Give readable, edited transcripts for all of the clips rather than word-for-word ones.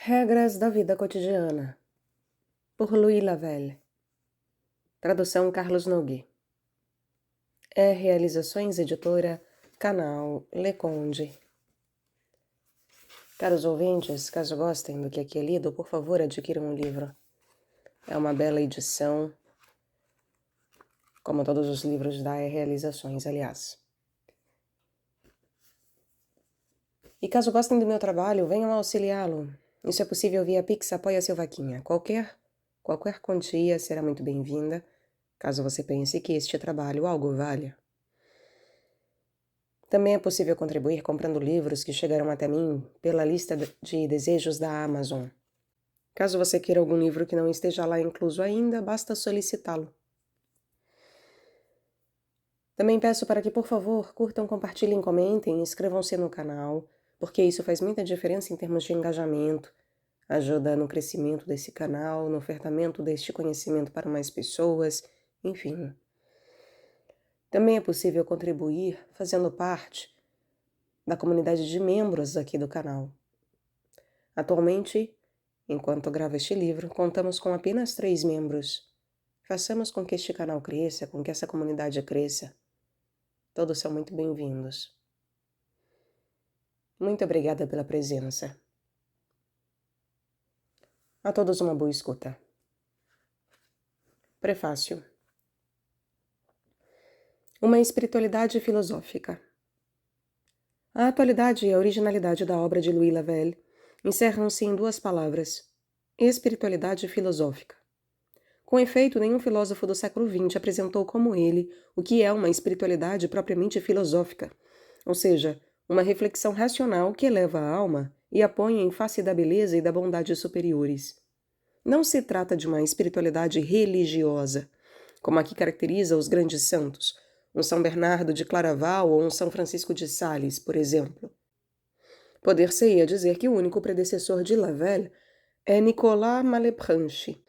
Regras da vida cotidiana, por Louis Lavelle. Tradução Carlos Noguet. Realizações Editora, canal Leconde. Caros ouvintes, caso gostem do que aqui é lido, por favor adquiram o livro. É uma bela edição, como todos os livros da Realizações, aliás. E caso gostem do meu trabalho, venham auxiliá-lo. Isso é possível via Pix, apoia seu vaquinha. Qualquer quantia será muito bem-vinda, caso você pense que este trabalho algo valha. Também é possível contribuir comprando livros que chegaram até mim pela lista de desejos da Amazon. Caso você queira algum livro que não esteja lá incluso ainda, basta solicitá-lo. Também peço para que, por favor, curtam, compartilhem, comentem e inscrevam-se no canal, porque isso faz muita diferença em termos de engajamento, ajuda no crescimento desse canal, no ofertamento deste conhecimento para mais pessoas, enfim. Também é possível contribuir fazendo parte da comunidade de membros aqui do canal. Atualmente, enquanto gravo este livro, contamos com apenas 3 membros. Façamos com que este canal cresça, com que essa comunidade cresça. Todos são muito bem-vindos. Muito obrigada pela presença. A todos uma boa escuta. Prefácio. Uma espiritualidade filosófica. A atualidade e a originalidade da obra de Louis Lavelle encerram-se em 2 palavras: espiritualidade filosófica. Com efeito, nenhum filósofo do século XX apresentou como ele o que é uma espiritualidade propriamente filosófica, ou seja, uma reflexão racional que eleva a alma e a põe em face da beleza e da bondade superiores. Não se trata de uma espiritualidade religiosa, como a que caracteriza os grandes santos, um São Bernardo de Claraval ou um São Francisco de Sales, por exemplo. Poder-se-ia dizer que o único predecessor de Lavelle é Nicolas Malebranche,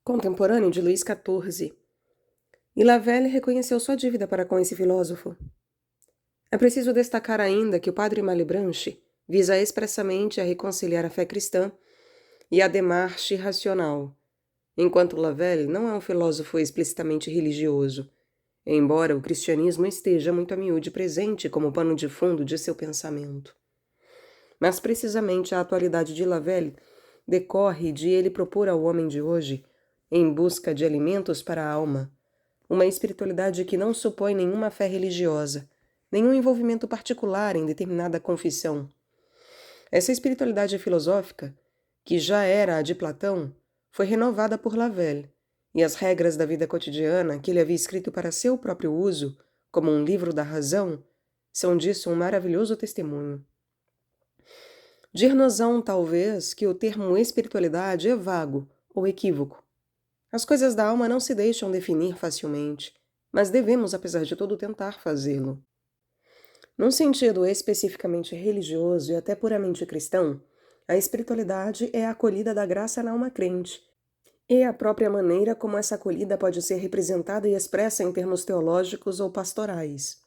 contemporâneo de Luís XIV. E Lavelle reconheceu sua dívida para com esse filósofo. É preciso destacar ainda que o padre Malebranche visa expressamente a reconciliar a fé cristã e a démarche racional, enquanto Lavelle não é um filósofo explicitamente religioso, embora o cristianismo esteja muito a miúde presente como pano de fundo de seu pensamento. Mas precisamente a atualidade de Lavelle decorre de ele propor ao homem de hoje, em busca de alimentos para a alma, uma espiritualidade que não supõe nenhuma fé religiosa, nenhum envolvimento particular em determinada confissão. Essa espiritualidade filosófica, que já era a de Platão, foi renovada por Lavelle, e as regras da vida cotidiana que ele havia escrito para seu próprio uso, como um livro da razão, são disso um maravilhoso testemunho. Dir-nos-ão, talvez, que o termo espiritualidade é vago ou equívoco. As coisas da alma não se deixam definir facilmente, mas devemos, apesar de tudo, tentar fazê-lo. Num sentido especificamente religioso e até puramente cristão, a espiritualidade é a acolhida da graça na alma crente, e a própria maneira como essa acolhida pode ser representada e expressa em termos teológicos ou pastorais.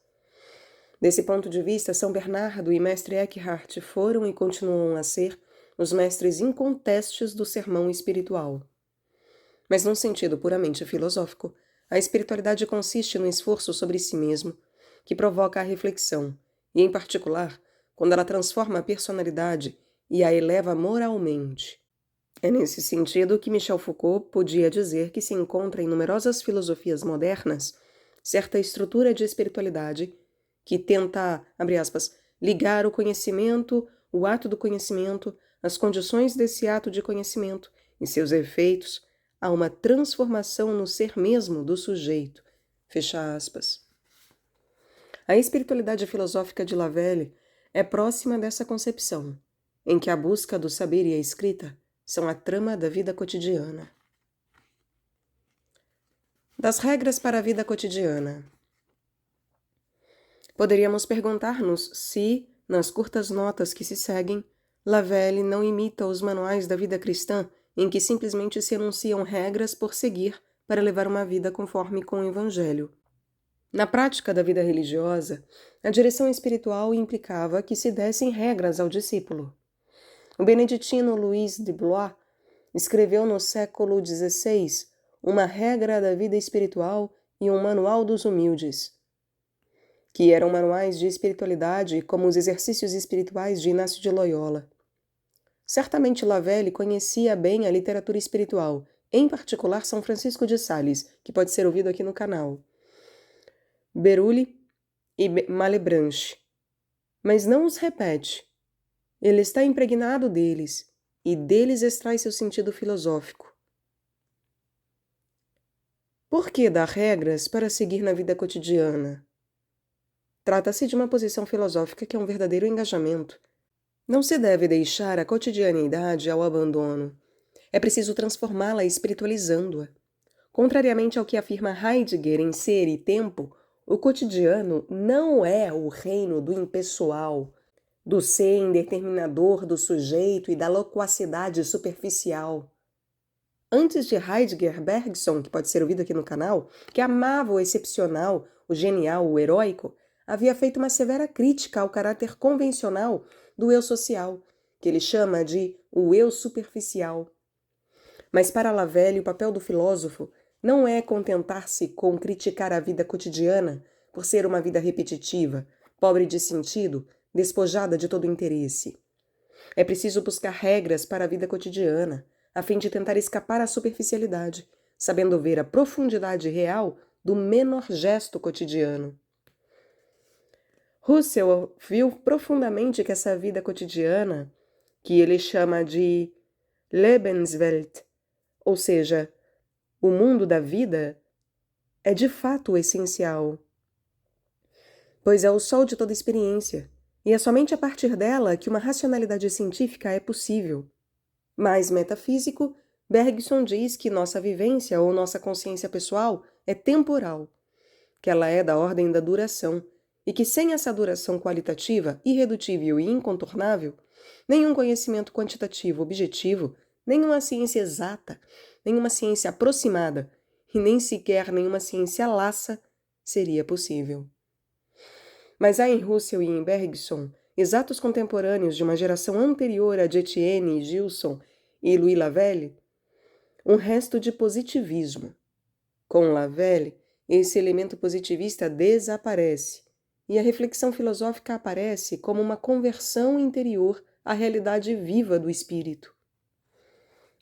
Desse ponto de vista, São Bernardo e Mestre Eckhart foram e continuam a ser os mestres incontestes do sermão espiritual. Mas num sentido puramente filosófico, a espiritualidade consiste no esforço sobre si mesmo, que provoca a reflexão, e em particular, quando ela transforma a personalidade e a eleva moralmente. É nesse sentido que Michel Foucault podia dizer que se encontra em numerosas filosofias modernas certa estrutura de espiritualidade que tenta, abre aspas, ligar o conhecimento, o ato do conhecimento, as condições desse ato de conhecimento e seus efeitos a uma transformação no ser mesmo do sujeito, fecha aspas. A espiritualidade filosófica de Lavelle é próxima dessa concepção, em que a busca do saber e a escrita são a trama da vida cotidiana. Das regras para a vida cotidiana. Poderíamos perguntar-nos se, nas curtas notas que se seguem, Lavelle não imita os manuais da vida cristã em que simplesmente se enunciam regras por seguir para levar uma vida conforme com o Evangelho. Na prática da vida religiosa, a direção espiritual implicava que se dessem regras ao discípulo. O beneditino Louis de Blois escreveu no século XVI uma regra da vida espiritual e um manual dos humildes, que eram manuais de espiritualidade como os exercícios espirituais de Inácio de Loyola. Certamente Lavelle conhecia bem a literatura espiritual, em particular São Francisco de Sales, que pode ser ouvido aqui no canal, Berulli e Malebranche, mas não os repete. Ele está impregnado deles, e deles extrai seu sentido filosófico. Por que dar regras para seguir na vida cotidiana? Trata-se de uma posição filosófica que é um verdadeiro engajamento. Não se deve deixar a cotidianeidade ao abandono. É preciso transformá-la espiritualizando-a. Contrariamente ao que afirma Heidegger em Ser e Tempo, o cotidiano não é o reino do impessoal, do ser indeterminador do sujeito e da loquacidade superficial. Antes de Heidegger, Bergson, que pode ser ouvido aqui no canal, que amava o excepcional, o genial, o heróico, havia feito uma severa crítica ao caráter convencional do eu social, que ele chama de o eu superficial. Mas para Lavelle, o papel do filósofo não é contentar-se com criticar a vida cotidiana por ser uma vida repetitiva, pobre de sentido, despojada de todo interesse. É preciso buscar regras para a vida cotidiana, a fim de tentar escapar à superficialidade, sabendo ver a profundidade real do menor gesto cotidiano. Russell viu profundamente que essa vida cotidiana, que ele chama de Lebenswelt, ou seja, o mundo da vida, é de fato o essencial, pois é o sol de toda experiência, e é somente a partir dela que uma racionalidade científica é possível. Mais metafísico, Bergson diz que nossa vivência ou nossa consciência pessoal é temporal, que ela é da ordem da duração, e que sem essa duração qualitativa, irredutível e incontornável, nenhum conhecimento quantitativo objetivo, nenhuma ciência exata, nenhuma ciência aproximada e nem sequer nenhuma ciência laça seria possível. Mas há em Russell e em Bergson, exatos contemporâneos de uma geração anterior a de Etienne, Gilson e Louis Lavelle, um resto de positivismo. Com Lavelle, esse elemento positivista desaparece e a reflexão filosófica aparece como uma conversão interior à realidade viva do espírito.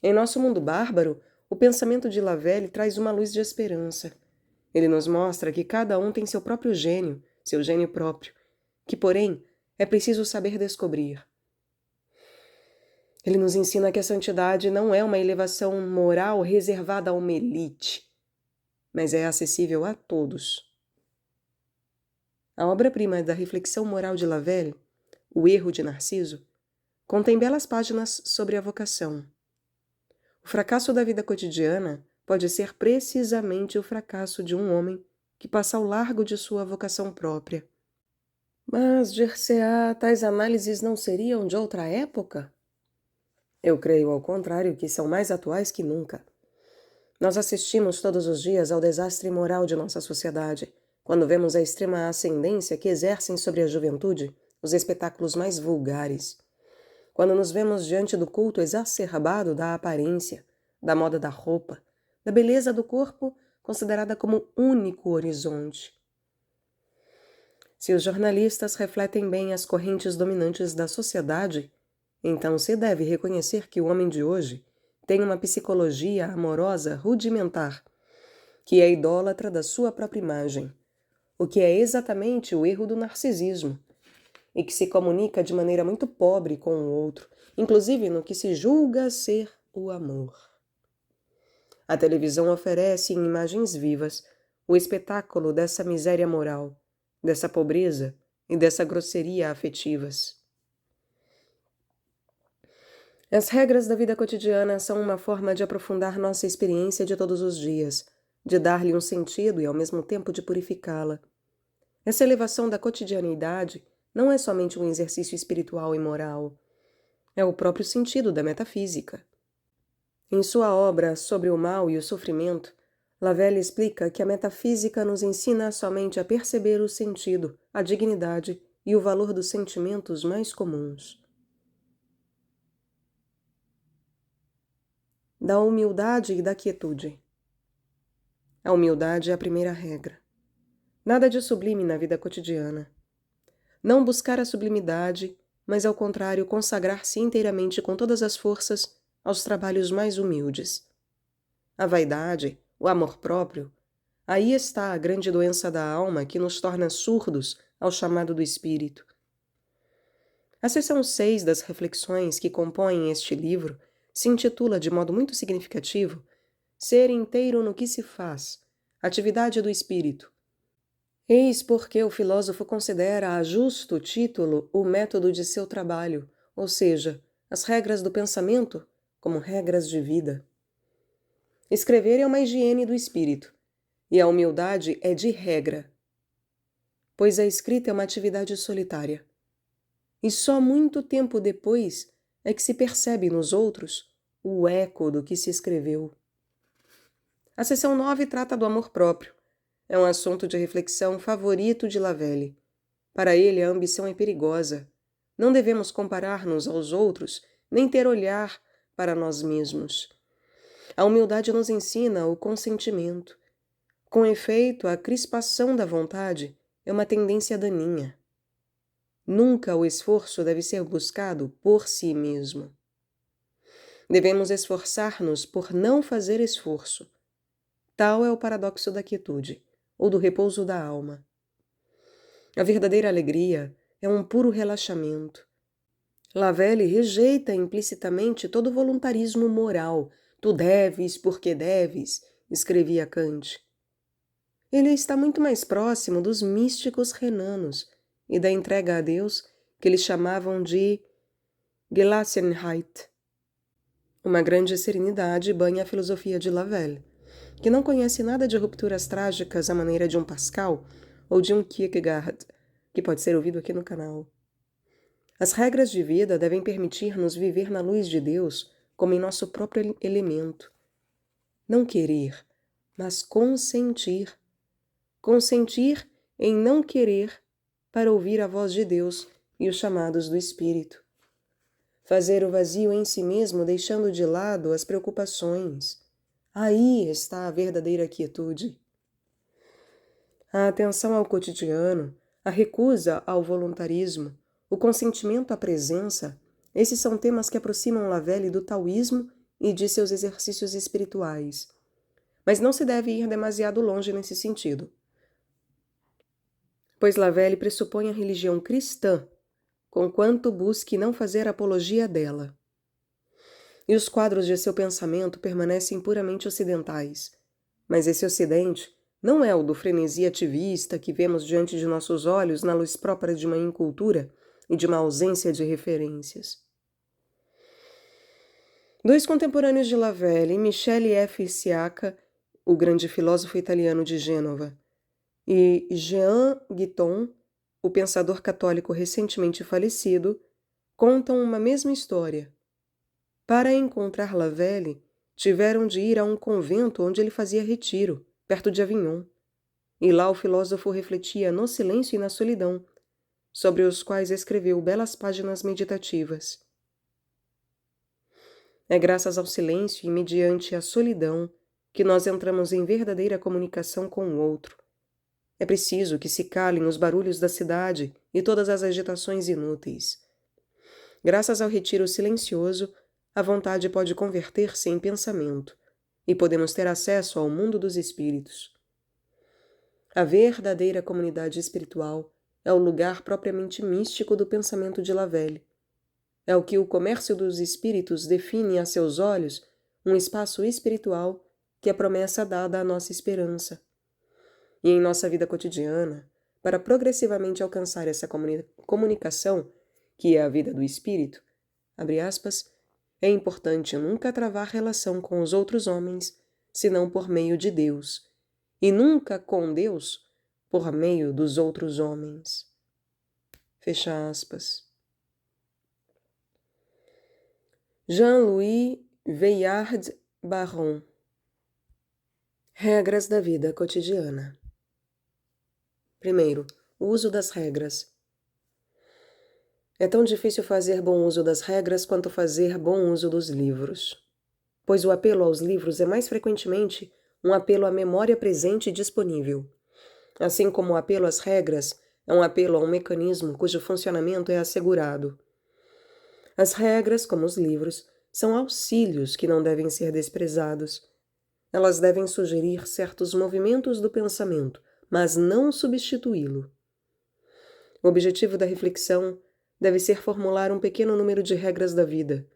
Em nosso mundo bárbaro, o pensamento de Lavelle traz uma luz de esperança. Ele nos mostra que cada um tem seu próprio gênio, seu gênio próprio, que, porém, é preciso saber descobrir. Ele nos ensina que a santidade não é uma elevação moral reservada a uma elite, mas é acessível a todos. A obra-prima da reflexão moral de Lavelle, O Erro de Narciso, contém belas páginas sobre a vocação. O fracasso da vida cotidiana pode ser precisamente o fracasso de um homem que passa ao largo de sua vocação própria. Mas, dir-se-á, tais análises não seriam de outra época? Eu creio, ao contrário, que são mais atuais que nunca. Nós assistimos todos os dias ao desastre moral de nossa sociedade, quando vemos a extrema ascendência que exercem sobre a juventude os espetáculos mais vulgares. Quando nos vemos diante do culto exacerbado da aparência, da moda da roupa, da beleza do corpo considerada como único horizonte. Se os jornalistas refletem bem as correntes dominantes da sociedade, então se deve reconhecer que o homem de hoje tem uma psicologia amorosa rudimentar, que é idólatra da sua própria imagem, o que é exatamente o erro do narcisismo, e que se comunica de maneira muito pobre com o outro, inclusive no que se julga ser o amor. A televisão oferece em imagens vivas o espetáculo dessa miséria moral, dessa pobreza e dessa grosseria afetivas. As regras da vida cotidiana são uma forma de aprofundar nossa experiência de todos os dias, de dar-lhe um sentido e ao mesmo tempo de purificá-la. Essa elevação da cotidianeidade não é somente um exercício espiritual e moral. É o próprio sentido da metafísica. Em sua obra Sobre o Mal e o Sofrimento, Lavelle explica que a metafísica nos ensina somente a perceber o sentido, a dignidade e o valor dos sentimentos mais comuns. Da humildade e da quietude. A humildade é a primeira regra. Nada de sublime na vida cotidiana. Não buscar a sublimidade, mas ao contrário consagrar-se inteiramente com todas as forças aos trabalhos mais humildes. A vaidade, o amor próprio, aí está a grande doença da alma que nos torna surdos ao chamado do espírito. A seção 6 das reflexões que compõem este livro se intitula de modo muito significativo Ser inteiro no que se faz, atividade do espírito. Eis porque o filósofo considera a justo título o método de seu trabalho, ou seja, as regras do pensamento como regras de vida. Escrever é uma higiene do espírito, e a humildade é de regra, pois a escrita é uma atividade solitária. E só muito tempo depois é que se percebe nos outros o eco do que se escreveu. A seção 9 trata do amor próprio. É um assunto de reflexão favorito de Lavelle. Para ele, a ambição é perigosa. Não devemos comparar-nos aos outros, nem ter olhar para nós mesmos. A humildade nos ensina o consentimento. Com efeito, a crispação da vontade é uma tendência daninha. Nunca o esforço deve ser buscado por si mesmo. Devemos esforçar-nos por não fazer esforço. Tal é o paradoxo da quietude, ou do repouso da alma. A verdadeira alegria é um puro relaxamento. Lavelle rejeita implicitamente todo voluntarismo moral. Tu deves porque deves, escrevia Kant. Ele está muito mais próximo dos místicos renanos e da entrega a Deus que eles chamavam de Gelassenheit. Uma grande serenidade banha a filosofia de Lavelle, que não conhece nada de rupturas trágicas à maneira de um Pascal ou de um Kierkegaard, que pode ser ouvido aqui no canal. As regras de vida devem permitir-nos viver na luz de Deus como em nosso próprio elemento. não querer, mas consentir. Consentir em não querer para ouvir a voz de Deus e os chamados do Espírito. Fazer o vazio em si mesmo, deixando de lado as preocupações. Aí está a verdadeira quietude. A atenção ao cotidiano, a recusa ao voluntarismo, o consentimento à presença, esses são temas que aproximam Lavelle do taoísmo e de seus exercícios espirituais. Mas não se deve ir demasiado longe nesse sentido, pois Lavelle pressupõe a religião cristã, conquanto busque não fazer apologia dela. E os quadros de seu pensamento permanecem puramente ocidentais. Mas esse ocidente não é o do frenesi ativista que vemos diante de nossos olhos na luz própria de uma incultura e de uma ausência de referências. Dois contemporâneos de Lavelle, Michele F. Sciacca, o grande filósofo italiano de Gênova, e Jean Guiton, o pensador católico recentemente falecido, contam uma mesma história. Para encontrar Lavelle, tiveram de ir a um convento onde ele fazia retiro, perto de Avignon. E lá o filósofo refletia no silêncio e na solidão, sobre os quais escreveu belas páginas meditativas. É graças ao silêncio e mediante a solidão que nós entramos em verdadeira comunicação com o outro. É preciso que se calem os barulhos da cidade e todas as agitações inúteis. Graças ao retiro silencioso, a vontade pode converter-se em pensamento e podemos ter acesso ao mundo dos espíritos. A verdadeira comunidade espiritual é o lugar propriamente místico do pensamento de Lavelle. É o que o comércio dos espíritos define a seus olhos um espaço espiritual que é promessa dada à nossa esperança. E em nossa vida cotidiana, para progressivamente alcançar essa comunicação, que é a vida do espírito, abre aspas, é importante nunca travar relação com os outros homens, senão por meio de Deus, e nunca com Deus por meio dos outros homens. Fecha aspas. Jean-Louis Veillard Barron. Regras da vida cotidiana. Primeiro, o uso das regras. É tão difícil fazer bom uso das regras quanto fazer bom uso dos livros. Pois o apelo aos livros é mais frequentemente um apelo à memória presente e disponível. Assim como o apelo às regras é um apelo a um mecanismo cujo funcionamento é assegurado. As regras, como os livros, são auxílios que não devem ser desprezados. Elas devem sugerir certos movimentos do pensamento, mas não substituí-lo. O objetivo da reflexão deve ser formular um pequeno número de regras da vida,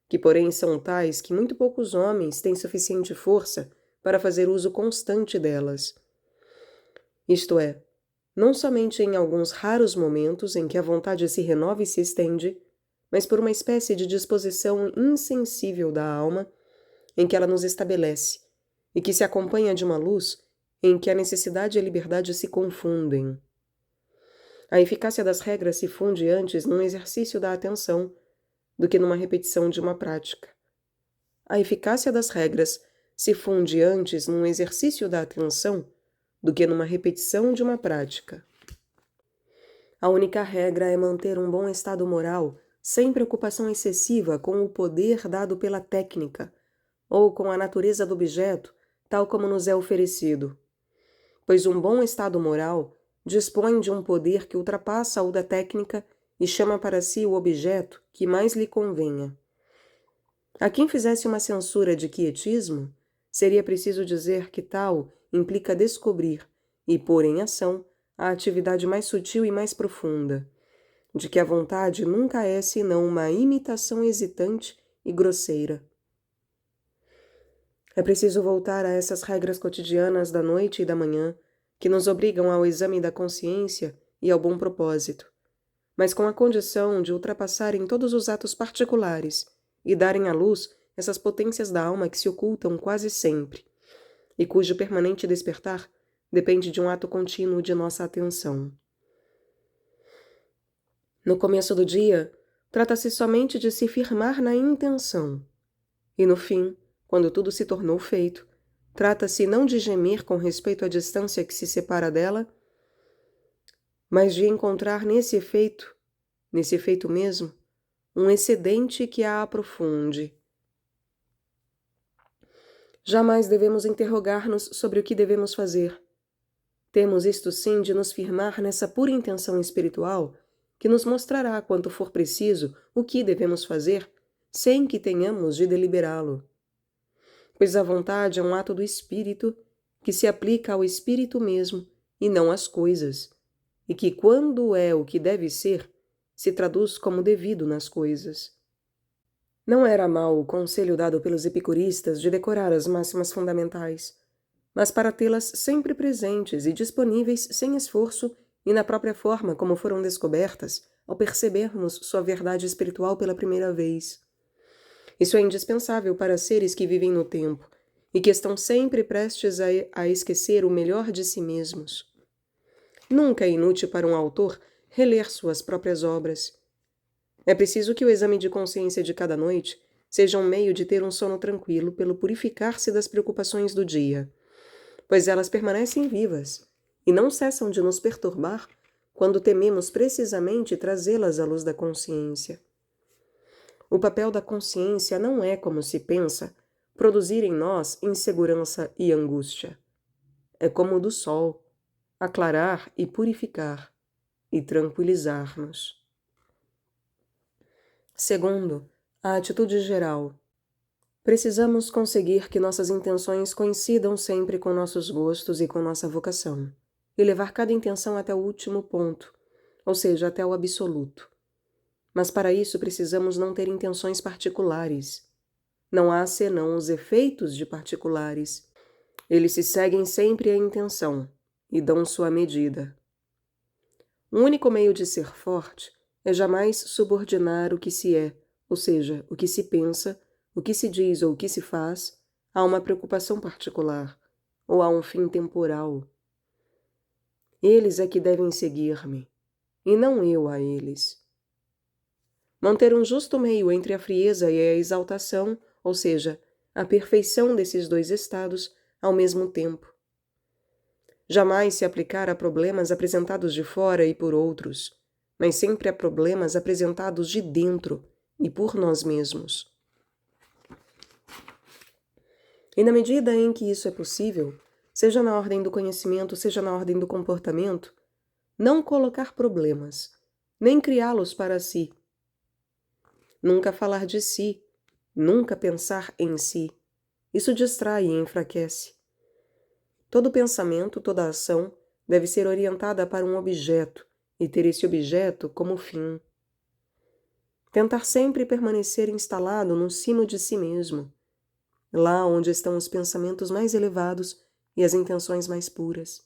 que porém são tais que muito poucos homens têm suficiente força para fazer uso constante delas. Isto é, não somente em alguns raros momentos em que a vontade se renova e se estende, mas por uma espécie de disposição insensível da alma em que ela nos estabelece e que se acompanha de uma luz em que a necessidade e a liberdade se confundem. A eficácia das regras se funde antes num exercício da atenção do que numa repetição de uma prática. A eficácia das regras se funde antes num exercício da atenção do que numa repetição de uma prática. A única regra é manter um bom estado moral sem preocupação excessiva com o poder dado pela técnica ou com a natureza do objeto, tal como nos é oferecido. Pois um bom estado moral dispõe de um poder que ultrapassa o da técnica e chama para si o objeto que mais lhe convenha. A quem fizesse uma censura de quietismo, seria preciso dizer que tal implica descobrir e pôr em ação a atividade mais sutil e mais profunda, de que a vontade nunca é senão uma imitação hesitante e grosseira. É preciso voltar a essas regras cotidianas da noite e da manhã, que nos obrigam ao exame da consciência e ao bom propósito, mas com a condição de ultrapassarem todos os atos particulares e darem à luz essas potências da alma que se ocultam quase sempre, e cujo permanente despertar depende de um ato contínuo de nossa atenção. No começo do dia, trata-se somente de se firmar na intenção, e no fim, quando tudo se tornou feito, trata-se não de gemer com respeito à distância que se separa dela, mas de encontrar nesse efeito mesmo, um excedente que a aprofunde. Jamais devemos interrogar-nos sobre o que devemos fazer. Temos isto sim de nos firmar nessa pura intenção espiritual que nos mostrará, quanto for preciso, o que devemos fazer, sem que tenhamos de deliberá-lo. Pois a vontade é um ato do espírito que se aplica ao espírito mesmo e não às coisas, e que, quando é o que deve ser, se traduz como devido nas coisas. Não era mau o conselho dado pelos epicuristas de decorar as máximas fundamentais, mas para tê-las sempre presentes e disponíveis sem esforço e na própria forma como foram descobertas ao percebermos sua verdade espiritual pela primeira vez. Isso é indispensável para seres que vivem no tempo e que estão sempre prestes a esquecer o melhor de si mesmos. Nunca é inútil para um autor reler suas próprias obras. É preciso que o exame de consciência de cada noite seja um meio de ter um sono tranquilo pelo purificar-se das preocupações do dia, pois elas permanecem vivas e não cessam de nos perturbar quando tememos precisamente trazê-las à luz da consciência. O papel da consciência não é, como se pensa, produzir em nós insegurança e angústia. É como o do sol, aclarar e purificar, e tranquilizar-nos. Segundo, a atitude geral. Precisamos conseguir que nossas intenções coincidam sempre com nossos gostos e com nossa vocação, e levar cada intenção até o último ponto, ou seja, até o absoluto. Mas para isso precisamos não ter intenções particulares. Não há senão os efeitos de particulares. Eles se seguem sempre à intenção e dão sua medida. O único meio de ser forte é jamais subordinar o que se é, ou seja, o que se pensa, o que se diz ou o que se faz, a uma preocupação particular ou a um fim temporal. Eles é que devem seguir-me, e não eu a eles. Manter um justo meio entre a frieza e a exaltação, ou seja, a perfeição desses dois estados ao mesmo tempo. Jamais se aplicar a problemas apresentados de fora e por outros, mas sempre a problemas apresentados de dentro e por nós mesmos. E na medida em que isso é possível, seja na ordem do conhecimento, seja na ordem do comportamento, não colocar problemas, nem criá-los para si. Nunca falar de si, nunca pensar em si. Isso distrai e enfraquece. Todo pensamento, toda ação deve ser orientada para um objeto e ter esse objeto como fim. Tentar sempre permanecer instalado no cimo de si mesmo, lá onde estão os pensamentos mais elevados e as intenções mais puras.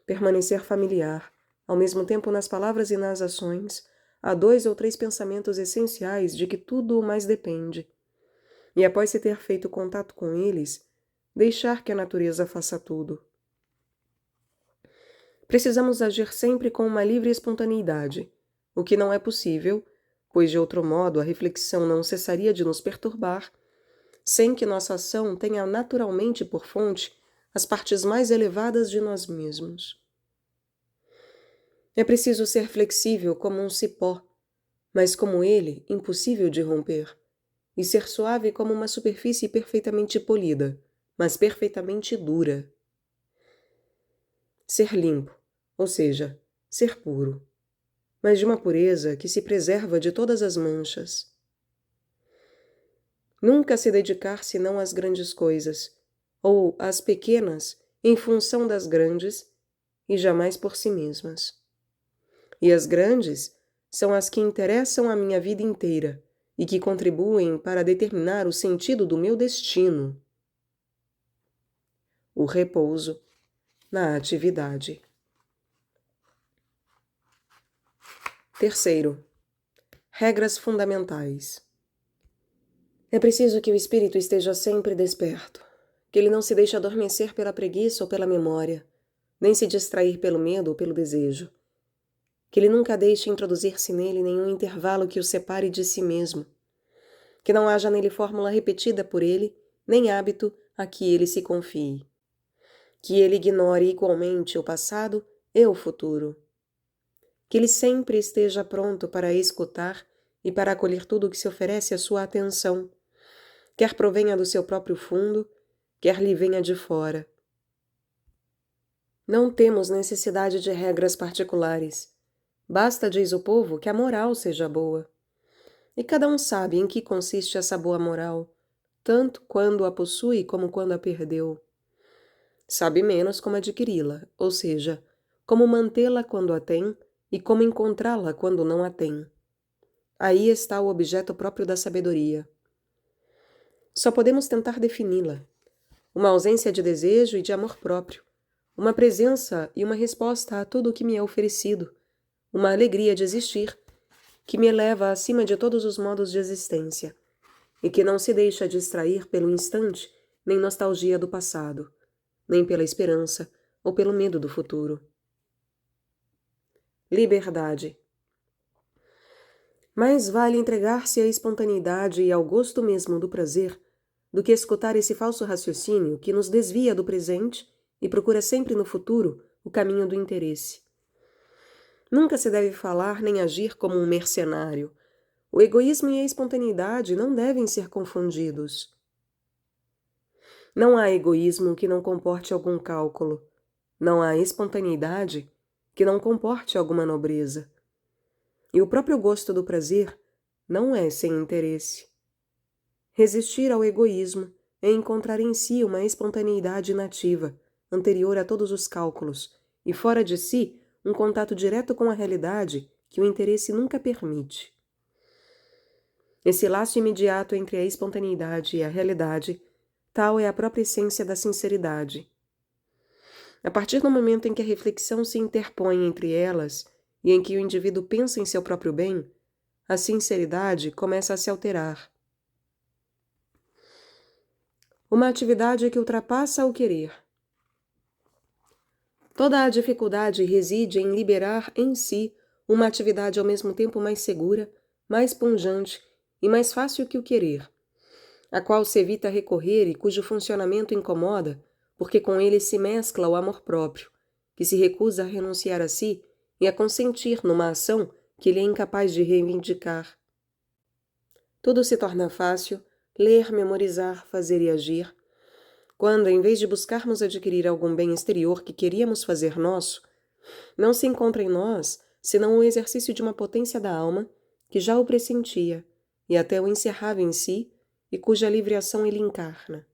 Permanecer familiar, ao mesmo tempo nas palavras e nas ações, a 2 ou 3 pensamentos essenciais de que tudo o mais depende, e após se ter feito contato com eles, deixar que a natureza faça tudo. Precisamos agir sempre com uma livre espontaneidade, o que não é possível, pois de outro modo a reflexão não cessaria de nos perturbar, sem que nossa ação tenha naturalmente por fonte as partes mais elevadas de nós mesmos. É preciso ser flexível como um cipó, mas como ele, impossível de romper, e ser suave como uma superfície perfeitamente polida, mas perfeitamente dura. Ser limpo, ou seja, ser puro, mas de uma pureza que se preserva de todas as manchas. Nunca se dedicar senão às grandes coisas, ou às pequenas em função das grandes, e jamais por si mesmas. E as grandes são as que interessam a minha vida inteira e que contribuem para determinar o sentido do meu destino. O repouso na atividade. Terceiro, regras fundamentais. É preciso que o espírito esteja sempre desperto, que ele não se deixe adormecer pela preguiça ou pela memória, nem se distrair pelo medo ou pelo desejo, que ele nunca deixe introduzir-se nele nenhum intervalo que o separe de si mesmo, que não haja nele fórmula repetida por ele, nem hábito a que ele se confie. Que ele ignore igualmente o passado e o futuro. Que ele sempre esteja pronto para escutar e para acolher tudo o que se oferece à sua atenção, quer provenha do seu próprio fundo, quer lhe venha de fora. Não temos necessidade de regras particulares. Basta, diz o povo, que a moral seja boa. E cada um sabe em que consiste essa boa moral, tanto quando a possui como quando a perdeu. Sabe menos como adquiri-la, ou seja, como mantê-la quando a tem e como encontrá-la quando não a tem. Aí está o objeto próprio da sabedoria. Só podemos tentar defini-la. Uma ausência de desejo e de amor próprio, uma presença e uma resposta a tudo o que me é oferecido, uma alegria de existir, que me eleva acima de todos os modos de existência, e que não se deixa distrair pelo instante nem nostalgia do passado, nem pela esperança ou pelo medo do futuro. Liberdade. Mais vale entregar-se à espontaneidade e ao gosto mesmo do prazer do que escutar esse falso raciocínio que nos desvia do presente e procura sempre no futuro o caminho do interesse. Nunca se deve falar nem agir como um mercenário. O egoísmo e a espontaneidade não devem ser confundidos. Não há egoísmo que não comporte algum cálculo. Não há espontaneidade que não comporte alguma nobreza. E o próprio gosto do prazer não é sem interesse. Resistir ao egoísmo é encontrar em si uma espontaneidade nativa, anterior a todos os cálculos, e fora de si um contato direto com a realidade que o interesse nunca permite. Esse laço imediato entre a espontaneidade e a realidade, tal é a própria essência da sinceridade. A partir do momento em que a reflexão se interpõe entre elas e em que o indivíduo pensa em seu próprio bem, a sinceridade começa a se alterar. Uma atividade que ultrapassa o querer. Toda a dificuldade reside em liberar em si uma atividade ao mesmo tempo mais segura, mais pungente e mais fácil que o querer, a qual se evita recorrer e cujo funcionamento incomoda, porque com ele se mescla o amor próprio, que se recusa a renunciar a si e a consentir numa ação que ele é incapaz de reivindicar. Tudo se torna fácil, ler, memorizar, fazer e agir, quando, em vez de buscarmos adquirir algum bem exterior que queríamos fazer nosso, não se encontra em nós senão o exercício de uma potência da alma que já o pressentia e até o encerrava em si e cuja livre ação ele encarna.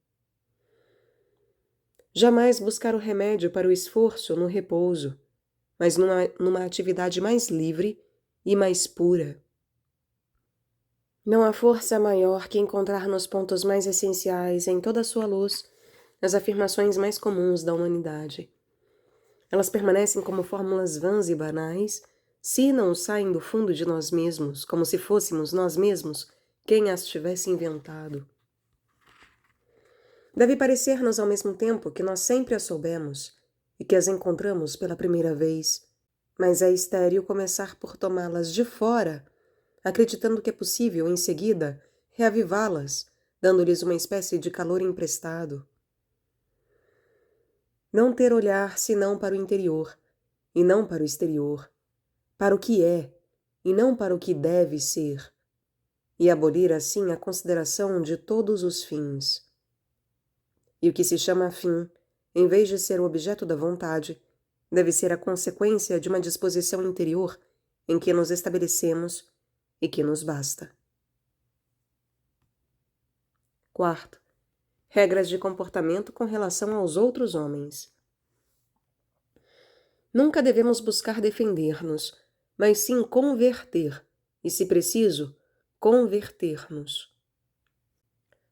Jamais buscar o remédio para o esforço no repouso, mas numa atividade mais livre e mais pura. Não há força maior que encontrar nos pontos mais essenciais, em toda a sua luz, as afirmações mais comuns da humanidade. Elas permanecem como fórmulas vãs e banais, se não saem do fundo de nós mesmos, como se fôssemos nós mesmos quem as tivesse inventado. Deve parecer-nos ao mesmo tempo que nós sempre as soubemos e que as encontramos pela primeira vez, mas é estéril começar por tomá-las de fora, acreditando que é possível, em seguida, reavivá-las, dando-lhes uma espécie de calor emprestado. Não ter olhar senão para o interior, e não para o exterior, para o que é, e não para o que deve ser, e abolir assim a consideração de todos os fins. E o que se chama fim, em vez de ser o objeto da vontade, deve ser a consequência de uma disposição interior em que nos estabelecemos e que nos basta. Quarto, regras de comportamento com relação aos outros homens. Nunca devemos buscar defender-nos, mas sim converter, e, se preciso, converter-nos.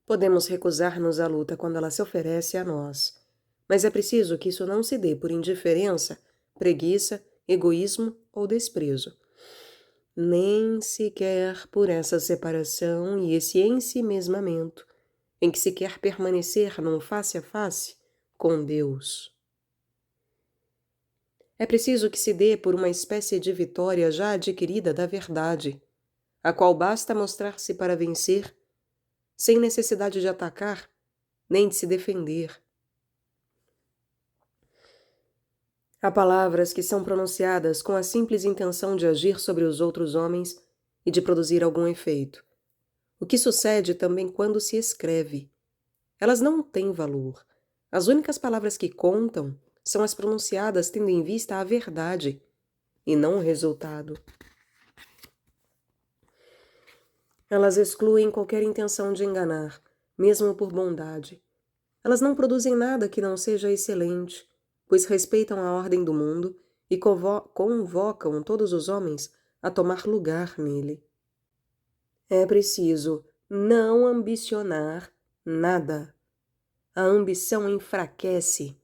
Podemos recusar-nos à luta quando ela se oferece a nós, mas é preciso que isso não se dê por indiferença, preguiça, egoísmo ou desprezo. Nem sequer por essa separação e esse ensimesmamento em que se quer permanecer num face a face com Deus. É preciso que se dê por uma espécie de vitória já adquirida da verdade, a qual basta mostrar-se para vencer, sem necessidade de atacar, nem de se defender. Há palavras que são pronunciadas com a simples intenção de agir sobre os outros homens e de produzir algum efeito. O que sucede também quando se escreve. Elas não têm valor. As únicas palavras que contam são as pronunciadas tendo em vista a verdade e não o resultado. Elas excluem qualquer intenção de enganar, mesmo por bondade. Elas não produzem nada que não seja excelente, pois respeitam a ordem do mundo e convocam todos os homens a tomar lugar nele. É preciso não ambicionar nada. A ambição enfraquece,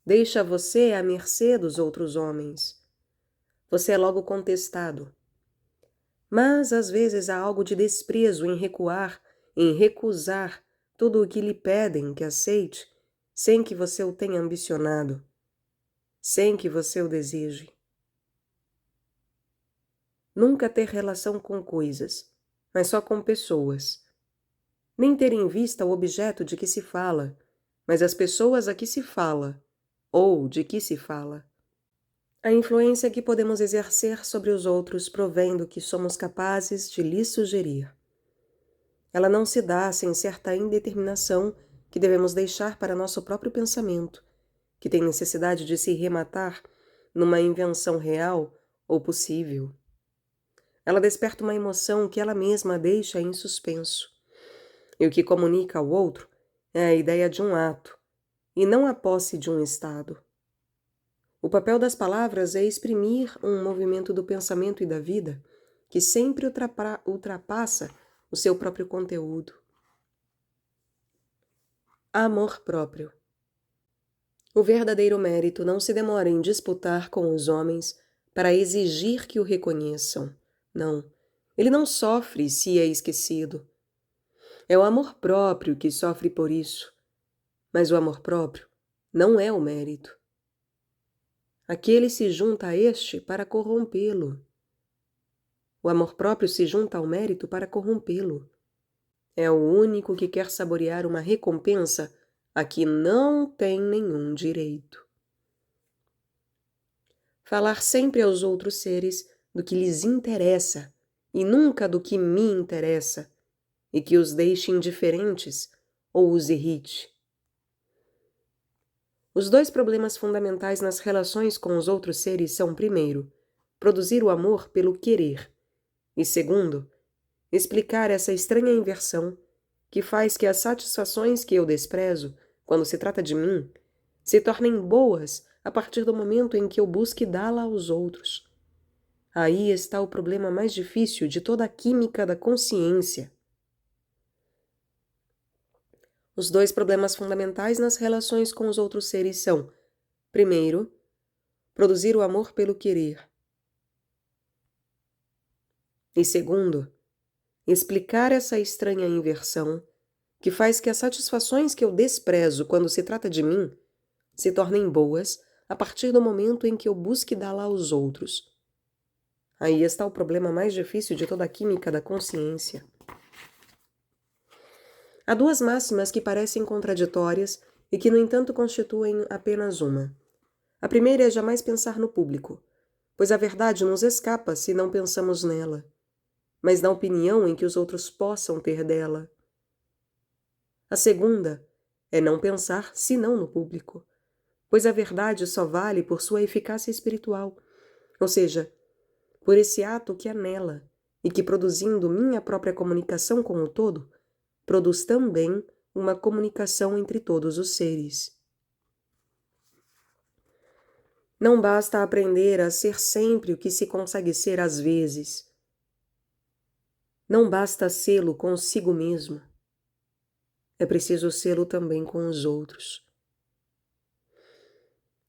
deixa você à mercê dos outros homens. Você é logo contestado. Mas às vezes há algo de desprezo em recuar, em recusar tudo o que lhe pedem que aceite, sem que você o tenha ambicionado, sem que você o deseje. Nunca ter relação com coisas, mas só com pessoas. Nem ter em vista o objeto de que se fala, mas as pessoas a que se fala, ou de que se fala. A influência que podemos exercer sobre os outros provém do que somos capazes de lhes sugerir. Ela não se dá sem certa indeterminação que devemos deixar para nosso próprio pensamento, que tem necessidade de se rematar numa invenção real ou possível. Ela desperta uma emoção que ela mesma deixa em suspenso. E o que comunica ao outro é a ideia de um ato, e não a posse de um estado. O papel das palavras é exprimir um movimento do pensamento e da vida que sempre ultrapassa o seu próprio conteúdo. Amor próprio. O verdadeiro mérito não se demora em disputar com os homens para exigir que o reconheçam. Não, ele não sofre se é esquecido. É o amor próprio que sofre por isso. Mas o amor próprio não é o mérito. Aquele se junta a este para corrompê-lo. O amor próprio se junta ao mérito para corrompê-lo. É o único que quer saborear uma recompensa a que não tem nenhum direito. Falar sempre aos outros seres do que lhes interessa e nunca do que me interessa, e que os deixe indiferentes ou os irrite. Os dois problemas fundamentais nas relações com os outros seres são, primeiro, produzir o amor pelo querer, e segundo, explicar essa estranha inversão que faz que as satisfações que eu desprezo, quando se trata de mim, se tornem boas a partir do momento em que eu busque dá-la aos outros. Aí está o problema mais difícil de toda a química da consciência. Os dois problemas fundamentais nas relações com os outros seres são, primeiro, produzir o amor pelo querer. E segundo, explicar essa estranha inversão que faz que as satisfações que eu desprezo quando se trata de mim se tornem boas a partir do momento em que eu busque dá-la aos outros. Aí está o problema mais difícil de toda a química da consciência. Há duas máximas que parecem contraditórias e que, no entanto, constituem apenas uma. A primeira é jamais pensar no público, pois a verdade nos escapa se não pensamos nela, mas na opinião em que os outros possam ter dela. A segunda é não pensar senão no público, pois a verdade só vale por sua eficácia espiritual, ou seja, por esse ato que é nela e que, produzindo minha própria comunicação com o todo, produz também uma comunicação entre todos os seres. Não basta aprender a ser sempre o que se consegue ser às vezes. Não basta sê-lo consigo mesmo. É preciso sê-lo também com os outros.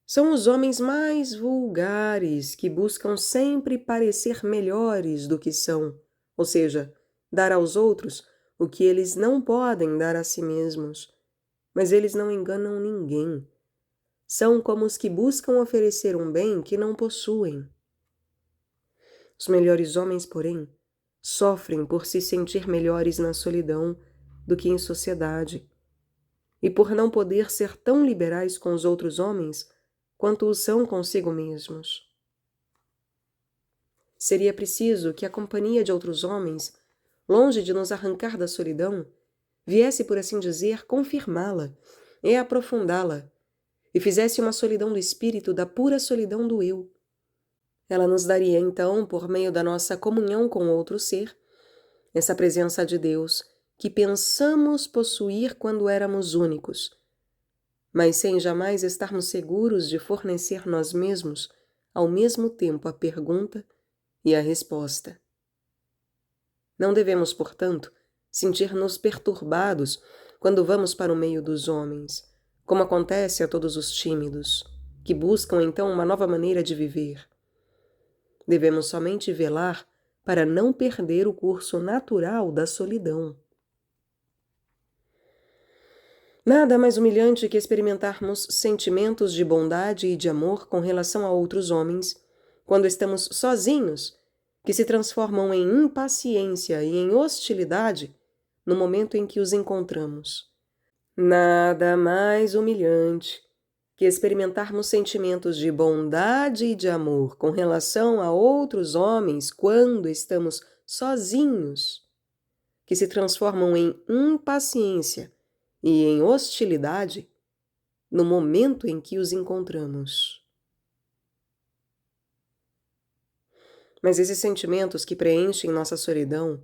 São os homens mais vulgares que buscam sempre parecer melhores do que são, ou seja, dar aos outros o que eles não podem dar a si mesmos. Mas eles não enganam ninguém. São como os que buscam oferecer um bem que não possuem. Os melhores homens, porém, sofrem por se sentir melhores na solidão do que em sociedade. e por não poder ser tão liberais com os outros homens quanto o são consigo mesmos. Seria preciso que a companhia de outros homens, longe de nos arrancar da solidão, viesse, por assim dizer, confirmá-la e aprofundá-la, e fizesse uma solidão do espírito da pura solidão do eu. Ela nos daria, então, por meio da nossa comunhão com outro ser, essa presença de Deus que pensamos possuir quando éramos únicos, mas sem jamais estarmos seguros de fornecer nós mesmos ao mesmo tempo a pergunta e a resposta. Não devemos, portanto, sentir-nos perturbados quando vamos para o meio dos homens, como acontece a todos os tímidos, que buscam então uma nova maneira de viver. Devemos somente velar para não perder o curso natural da solidão. Nada mais humilhante que experimentarmos sentimentos de bondade e de amor com relação a outros homens, quando estamos sozinhos, que se transformam em impaciência e em hostilidade no momento em que os encontramos. Nada mais humilhante que experimentarmos sentimentos de bondade e de amor com relação a outros homens quando estamos sozinhos, que se transformam em impaciência e em hostilidade no momento em que os encontramos. Mas esses sentimentos que preenchem nossa solidão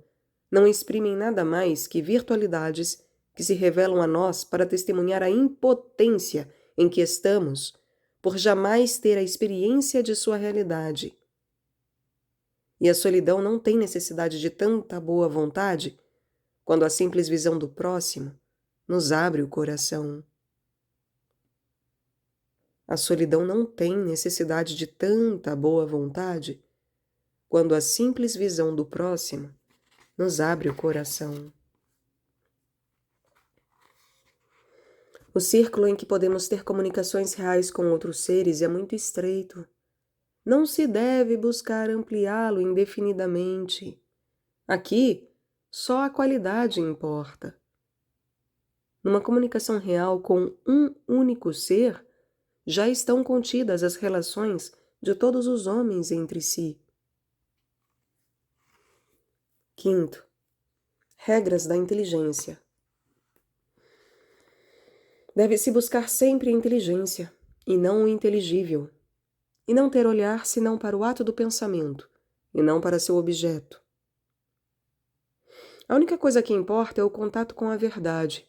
não exprimem nada mais que virtualidades que se revelam a nós para testemunhar a impotência em que estamos por jamais ter a experiência de sua realidade. E a solidão não tem necessidade de tanta boa vontade quando a simples visão do próximo nos abre o coração. A solidão não tem necessidade de tanta boa vontade quando a simples visão do próximo nos abre o coração. O círculo em que podemos ter comunicações reais com outros seres é muito estreito. Não se deve buscar ampliá-lo indefinidamente. Aqui, só a qualidade importa. Numa comunicação real com um único ser, já estão contidas as relações de todos os homens entre si. Quinto, regras da inteligência. Deve-se buscar sempre a inteligência, e não o inteligível, e não ter olhar senão para o ato do pensamento, e não para seu objeto. A única coisa que importa é o contato com a verdade,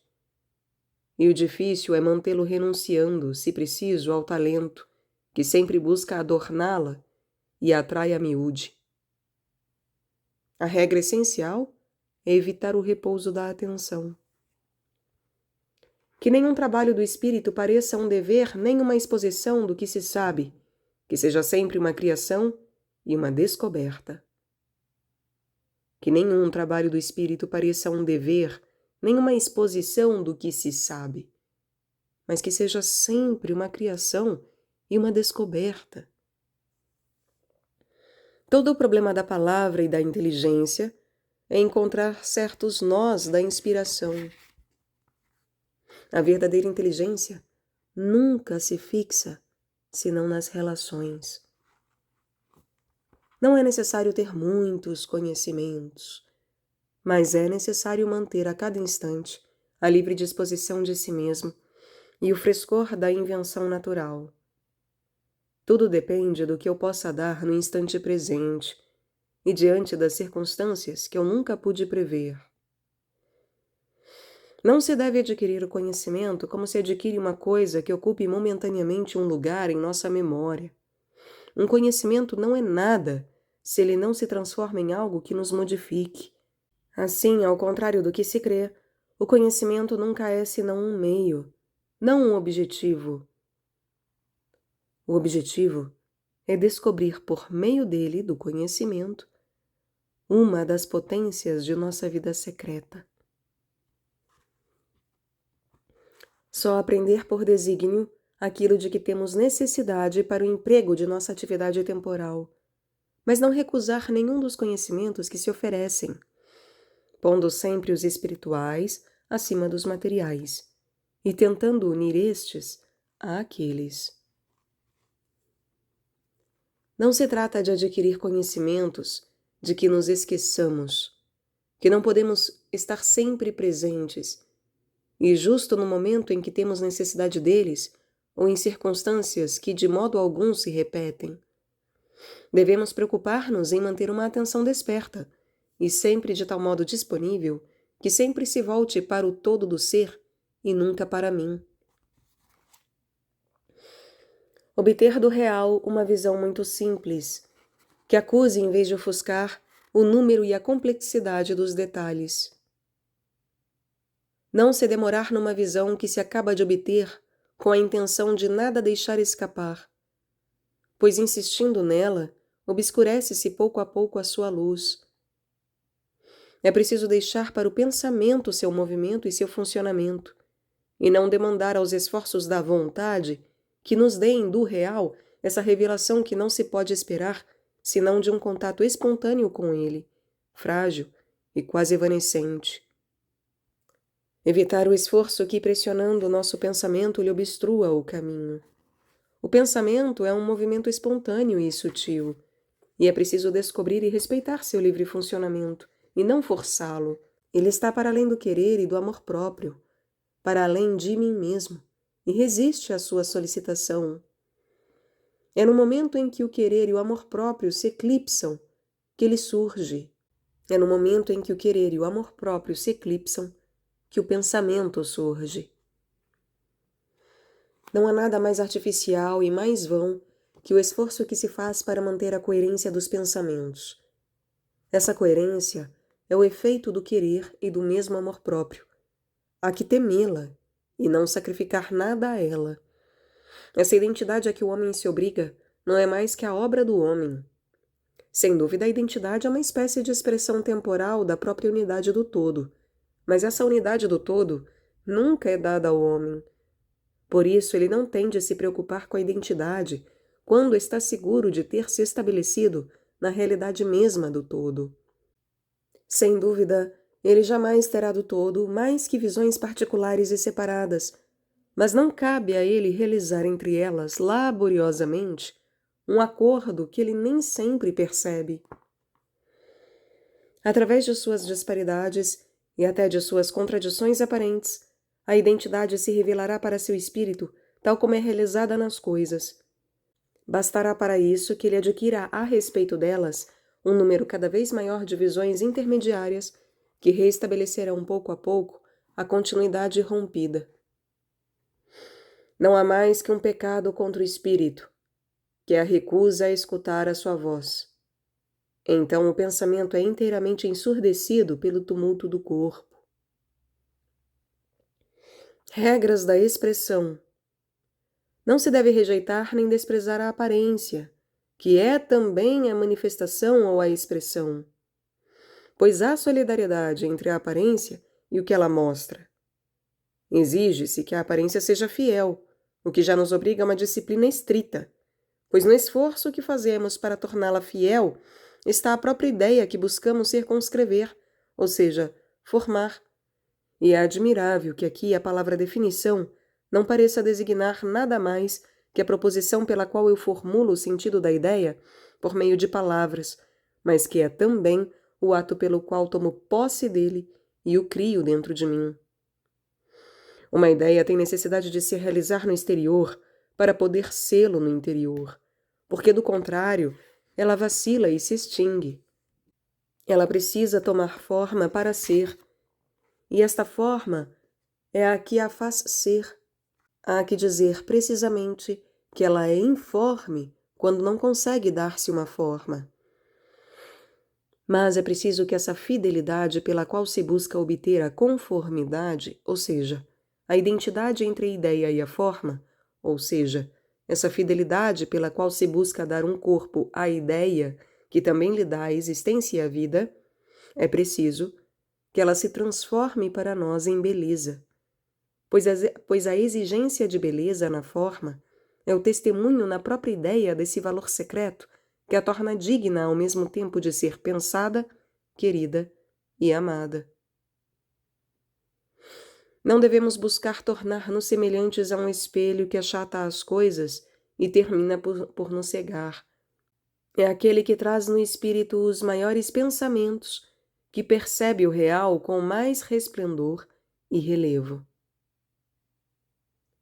e o difícil é mantê-lo renunciando, se preciso, ao talento, que sempre busca adorná-la e a atrai a miúde. A regra essencial é evitar o repouso da atenção. Que nenhum trabalho do espírito pareça um dever nem uma exposição do que se sabe, que seja sempre uma criação e uma descoberta. Que nenhum trabalho do espírito pareça um dever nem uma exposição do que se sabe, mas que seja sempre uma criação e uma descoberta. Todo o problema da palavra e da inteligência é encontrar certos nós da inspiração. A verdadeira inteligência nunca se fixa senão nas relações. Não é necessário ter muitos conhecimentos, mas é necessário manter a cada instante a livre disposição de si mesmo e o frescor da invenção natural. Tudo depende do que eu possa dar no instante presente e diante das circunstâncias que eu nunca pude prever. Não se deve adquirir o conhecimento como se adquire uma coisa que ocupe momentaneamente um lugar em nossa memória. Um conhecimento não é nada se ele não se transforma em algo que nos modifique. Assim, ao contrário do que se crê, o conhecimento nunca é senão um meio, não um objetivo. O objetivo é descobrir por meio dele, do conhecimento, uma das potências de nossa vida secreta. Só aprender por desígnio aquilo de que temos necessidade para o emprego de nossa atividade temporal, mas não recusar nenhum dos conhecimentos que se oferecem, pondo sempre os espirituais acima dos materiais, e tentando unir estes àqueles. Não se trata de adquirir conhecimentos de que nos esqueçamos, que não podemos estar sempre presentes, e justo no momento em que temos necessidade deles, ou em circunstâncias que de modo algum se repetem. Devemos preocupar-nos em manter uma atenção desperta, e sempre de tal modo disponível, que sempre se volte para o todo do ser e nunca para mim. Obter do real uma visão muito simples, que acuse em vez de ofuscar o número e a complexidade dos detalhes. Não se demorar numa visão que se acaba de obter com a intenção de nada deixar escapar, pois insistindo nela, obscurece-se pouco a pouco a sua luz. É preciso deixar para o pensamento seu movimento e seu funcionamento, e não demandar aos esforços da vontade que nos deem do real essa revelação que não se pode esperar senão de um contato espontâneo com ele, frágil e quase evanescente. Evitar o esforço que, pressionando o nosso pensamento, lhe obstrua o caminho. O pensamento é um movimento espontâneo e sutil, e é preciso descobrir e respeitar seu livre funcionamento, e não forçá-lo. Ele está para além do querer e do amor próprio, para além de mim mesmo, e resiste à sua solicitação. É no momento em que o querer e o amor próprio se eclipsam que ele surge. É no momento em que o querer e o amor próprio se eclipsam que o pensamento surge. Não há nada mais artificial e mais vão que o esforço que se faz para manter a coerência dos pensamentos. Essa coerência é o efeito do querer e do mesmo amor próprio. Há que temê-la e não sacrificar nada a ela. Essa identidade a que o homem se obriga não é mais que a obra do homem. Sem dúvida, a identidade é uma espécie de expressão temporal da própria unidade do todo, mas essa unidade do todo nunca é dada ao homem. Por isso, ele não tem de se preocupar com a identidade quando está seguro de ter se estabelecido na realidade mesma do todo. Sem dúvida, ele jamais terá do todo mais que visões particulares e separadas, mas não cabe a ele realizar entre elas, laboriosamente, um acordo que ele nem sempre percebe. Através de suas disparidades e até de suas contradições aparentes, a identidade se revelará para seu espírito tal como é realizada nas coisas. Bastará para isso que ele adquira a respeito delas um número cada vez maior de visões intermediárias que reestabelecerão pouco a pouco a continuidade rompida. Não há mais que um pecado contra o espírito, que é a recusa a escutar a sua voz. Então o pensamento é inteiramente ensurdecido pelo tumulto do corpo. Regras da expressão. Não se deve rejeitar nem desprezar a aparência, que é também a manifestação ou a expressão, pois há solidariedade entre a aparência e o que ela mostra. Exige-se que a aparência seja fiel, o que já nos obriga a uma disciplina estrita, pois no esforço que fazemos para torná-la fiel está a própria ideia que buscamos circunscrever, ou seja, formar. E é admirável que aqui a palavra definição não pareça designar nada mais que a proposição pela qual eu formulo o sentido da ideia por meio de palavras, mas que é também o ato pelo qual tomo posse dele e o crio dentro de mim. Uma ideia tem necessidade de se realizar no exterior para poder sê-lo no interior, porque, do contrário, ela vacila e se extingue. Ela precisa tomar forma para ser, e esta forma é a que a faz ser. Há que dizer precisamente que ela é informe quando não consegue dar-se uma forma. Mas é preciso que essa fidelidade pela qual se busca obter a conformidade, ou seja, a identidade entre a ideia e a forma, ou seja, essa fidelidade pela qual se busca dar um corpo à ideia, que também lhe dá a existência e a vida, é preciso que ela se transforme para nós em beleza, pois a exigência de beleza na forma é o testemunho na própria ideia desse valor secreto que a torna digna ao mesmo tempo de ser pensada, querida e amada. Não devemos buscar tornar-nos semelhantes a um espelho que achata as coisas e termina por nos cegar. É aquele que traz no espírito os maiores pensamentos, que percebe o real com mais resplendor e relevo.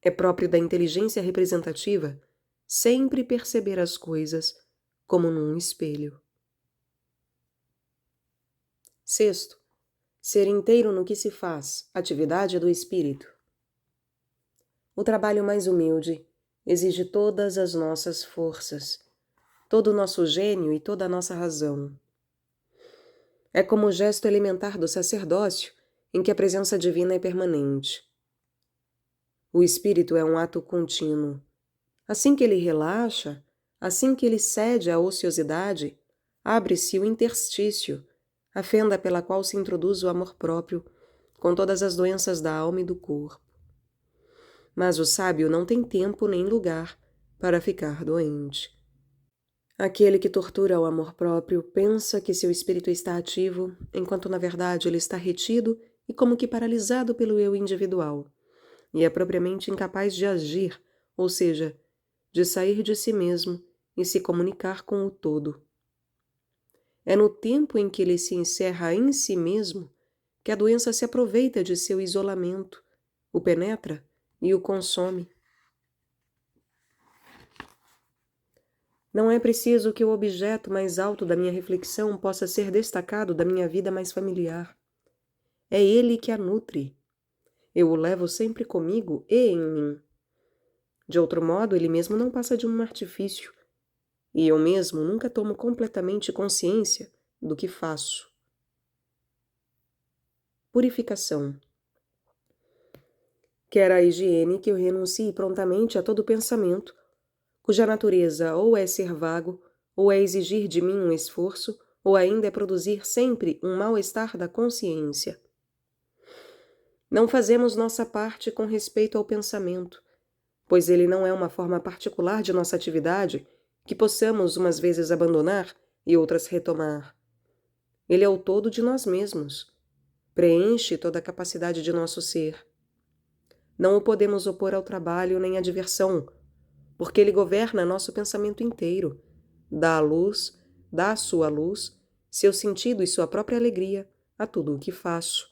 É próprio da inteligência representativa sempre perceber as coisas como num espelho. Sexto, ser inteiro no que se faz, atividade do espírito. O trabalho mais humilde exige todas as nossas forças, todo o nosso gênio e toda a nossa razão. É como o gesto elementar do sacerdócio, em que a presença divina é permanente. O espírito é um ato contínuo. Assim que ele relaxa, assim que ele cede à ociosidade, abre-se o interstício, a fenda pela qual se introduz o amor próprio, com todas as doenças da alma e do corpo. Mas o sábio não tem tempo nem lugar para ficar doente. Aquele que tortura o amor próprio pensa que seu espírito está ativo, enquanto na verdade ele está retido e como que paralisado pelo eu individual, e é propriamente incapaz de agir, ou seja, de sair de si mesmo e se comunicar com o todo. É no tempo em que ele se encerra em si mesmo que a doença se aproveita de seu isolamento, o penetra e o consome. Não é preciso que o objeto mais alto da minha reflexão possa ser destacado da minha vida mais familiar. É ele que a nutre. Eu o levo sempre comigo e em mim. De outro modo, ele mesmo não passa de um artifício, e eu mesmo nunca tomo completamente consciência do que faço. Purificação. Quer a higiene que eu renuncie prontamente a todo pensamento, cuja natureza ou é ser vago, ou é exigir de mim um esforço, ou ainda é produzir sempre um mal-estar da consciência. Não fazemos nossa parte com respeito ao pensamento, pois ele não é uma forma particular de nossa atividade que possamos umas vezes abandonar e outras retomar. Ele é o todo de nós mesmos. Preenche toda a capacidade de nosso ser. Não o podemos opor ao trabalho nem à diversão, porque ele governa nosso pensamento inteiro, dá a luz, dá a sua luz, seu sentido e sua própria alegria a tudo o que faço,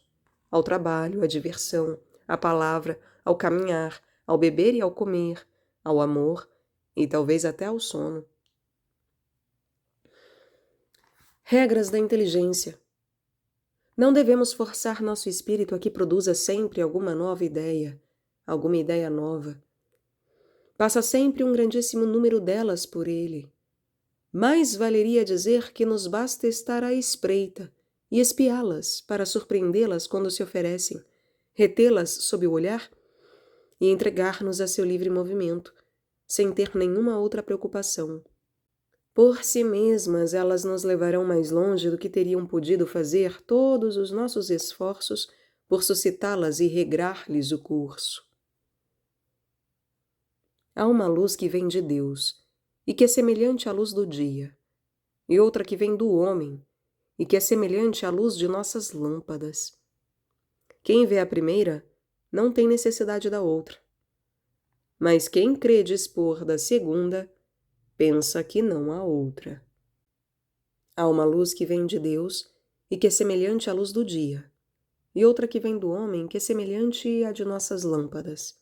ao trabalho, à diversão, à palavra, ao caminhar, ao beber e ao comer, ao amor e talvez até ao sono. Regras da inteligência. Não devemos forçar nosso espírito a que produza sempre alguma nova ideia, alguma ideia nova. Passa sempre um grandíssimo número delas por ele. Mais valeria dizer que nos basta estar à espreita e espiá-las para surpreendê-las quando se oferecem, retê-las sob o olhar e entregar-nos a seu livre movimento, sem ter nenhuma outra preocupação. Por si mesmas, elas nos levarão mais longe do que teriam podido fazer todos os nossos esforços por suscitá-las e regrar-lhes o curso. Há uma luz que vem de Deus, e que é semelhante à luz do dia, e outra que vem do homem, e que é semelhante à luz de nossas lâmpadas. Quem vê a primeira não tem necessidade da outra. Mas quem crê dispor da segunda, pensa que não há outra. Há uma luz que vem de Deus e que é semelhante à luz do dia, e outra que vem do homem que é semelhante à de nossas lâmpadas.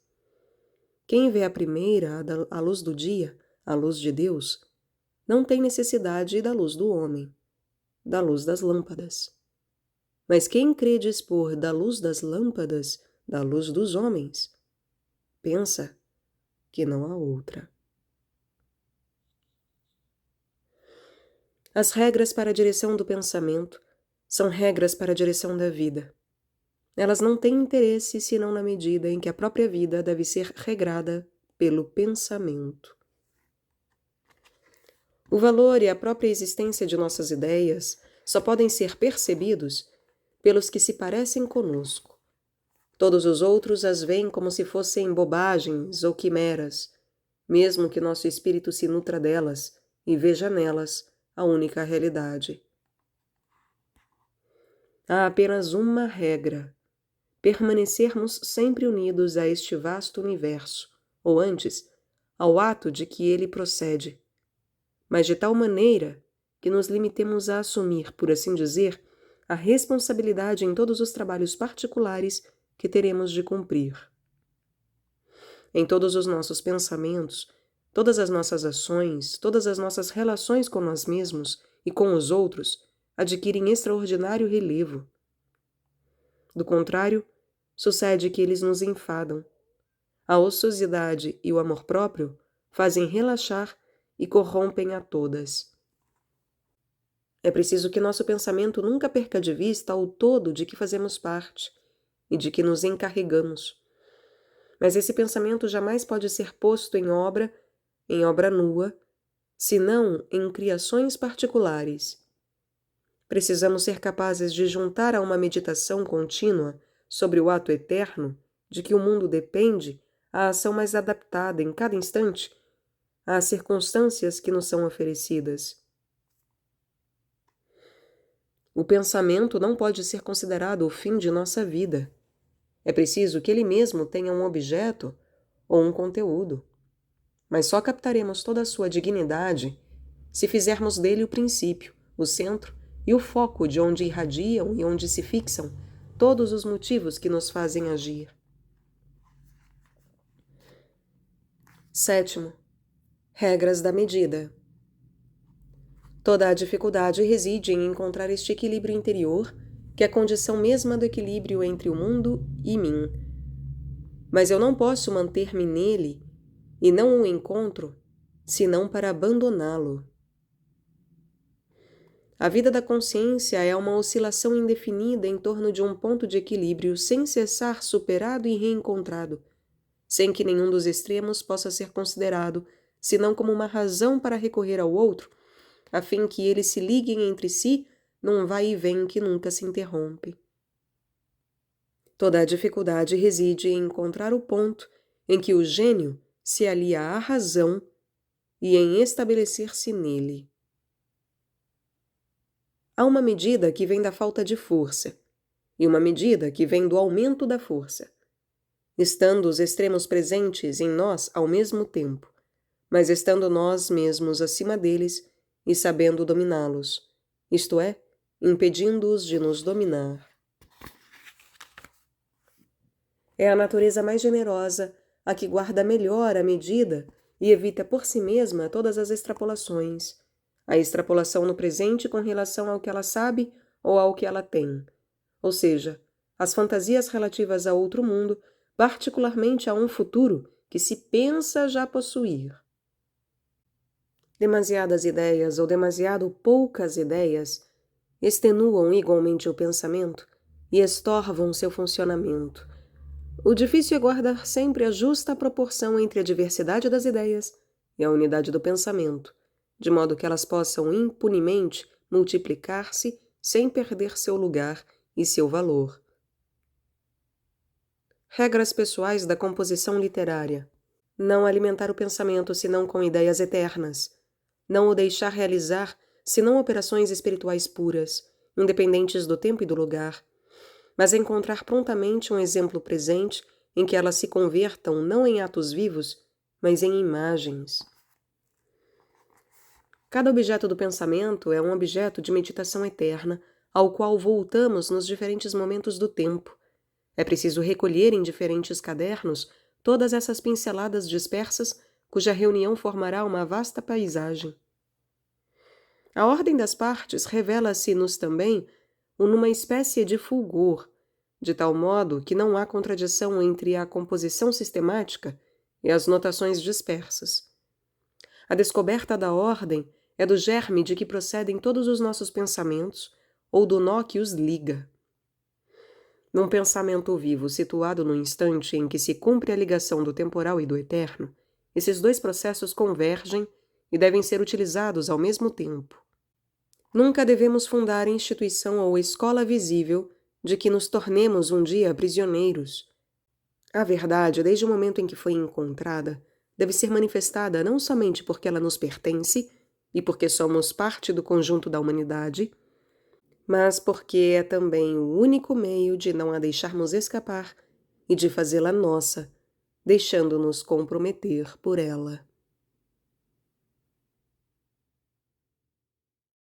Quem vê a primeira, a luz do dia, a luz de Deus, não tem necessidade da luz do homem, da luz das lâmpadas. Mas quem crê dispor da luz das lâmpadas, da luz dos homens, pensa que não há outra. As regras para a direção do pensamento são regras para a direção da vida. Elas não têm interesse senão na medida em que a própria vida deve ser regrada pelo pensamento. O valor e a própria existência de nossas ideias só podem ser percebidos pelos que se parecem conosco. Todos os outros as veem como se fossem bobagens ou quimeras, mesmo que nosso espírito se nutra delas e veja nelas a única realidade. Há apenas uma regra, permanecermos sempre unidos a este vasto universo, ou antes, ao ato de que ele procede, mas de tal maneira que nos limitemos a assumir, por assim dizer, a responsabilidade em todos os trabalhos particulares que teremos de cumprir. Em todos os nossos pensamentos, todas as nossas ações, todas as nossas relações com nós mesmos e com os outros adquirem extraordinário relevo. Do contrário, sucede que eles nos enfadam. A ociosidade e o amor próprio fazem relaxar e corrompem a todas. É preciso que nosso pensamento nunca perca de vista o todo de que fazemos parte e de que nos encarregamos. Mas esse pensamento jamais pode ser posto em obra nua, senão em criações particulares. Precisamos ser capazes de juntar a uma meditação contínua sobre o ato eterno de que o mundo depende a ação mais adaptada em cada instante às circunstâncias que nos são oferecidas. O pensamento não pode ser considerado o fim de nossa vida. É preciso que ele mesmo tenha um objeto ou um conteúdo. Mas só captaremos toda a sua dignidade se fizermos dele o princípio, o centro e o foco de onde irradiam e onde se fixam todos os motivos que nos fazem agir. 7. Regras da medida. Toda a dificuldade reside em encontrar este equilíbrio interior, que é a condição mesma do equilíbrio entre o mundo e mim. Mas eu não posso manter-me nele e não o encontro, senão para abandoná-lo. A vida da consciência é uma oscilação indefinida em torno de um ponto de equilíbrio sem cessar superado e reencontrado, sem que nenhum dos extremos possa ser considerado, senão como uma razão para recorrer ao outro, a fim que eles se liguem entre si num vai e vem que nunca se interrompe. Toda a dificuldade reside em encontrar o ponto em que o gênio se alia à razão e em estabelecer-se nele. Há uma medida que vem da falta de força e uma medida que vem do aumento da força, estando os extremos presentes em nós ao mesmo tempo, mas estando nós mesmos acima deles e sabendo dominá-los, isto é, impedindo-os de nos dominar. É a natureza mais generosa a que guarda melhor a medida e evita por si mesma todas as extrapolações, a extrapolação no presente com relação ao que ela sabe ou ao que ela tem, ou seja, as fantasias relativas a outro mundo, particularmente a um futuro que se pensa já possuir. Demasiadas ideias ou demasiado poucas ideias extenuam igualmente o pensamento e estorvam seu funcionamento. O difícil é guardar sempre a justa proporção entre a diversidade das ideias e a unidade do pensamento, de modo que elas possam impunemente multiplicar-se sem perder seu lugar e seu valor. Regras pessoais da composição literária. Não alimentar o pensamento senão com ideias eternas. Não o deixar realizar senão operações espirituais puras, independentes do tempo e do lugar, mas encontrar prontamente um exemplo presente em que elas se convertam não em atos vivos, mas em imagens. Cada objeto do pensamento é um objeto de meditação eterna, ao qual voltamos nos diferentes momentos do tempo. É preciso recolher em diferentes cadernos todas essas pinceladas dispersas, cuja reunião formará uma vasta paisagem. A ordem das partes revela-se-nos também numa espécie de fulgor, de tal modo que não há contradição entre a composição sistemática e as notações dispersas. A descoberta da ordem é do germe de que procedem todos os nossos pensamentos ou do nó que os liga. Num pensamento vivo situado no instante em que se cumpre a ligação do temporal e do eterno, esses dois processos convergem e devem ser utilizados ao mesmo tempo. Nunca devemos fundar instituição ou escola visível de que nos tornemos um dia prisioneiros. A verdade, desde o momento em que foi encontrada, deve ser manifestada não somente porque ela nos pertence e porque somos parte do conjunto da humanidade, mas porque é também o único meio de não a deixarmos escapar e de fazê-la nossa, deixando-nos comprometer por ela.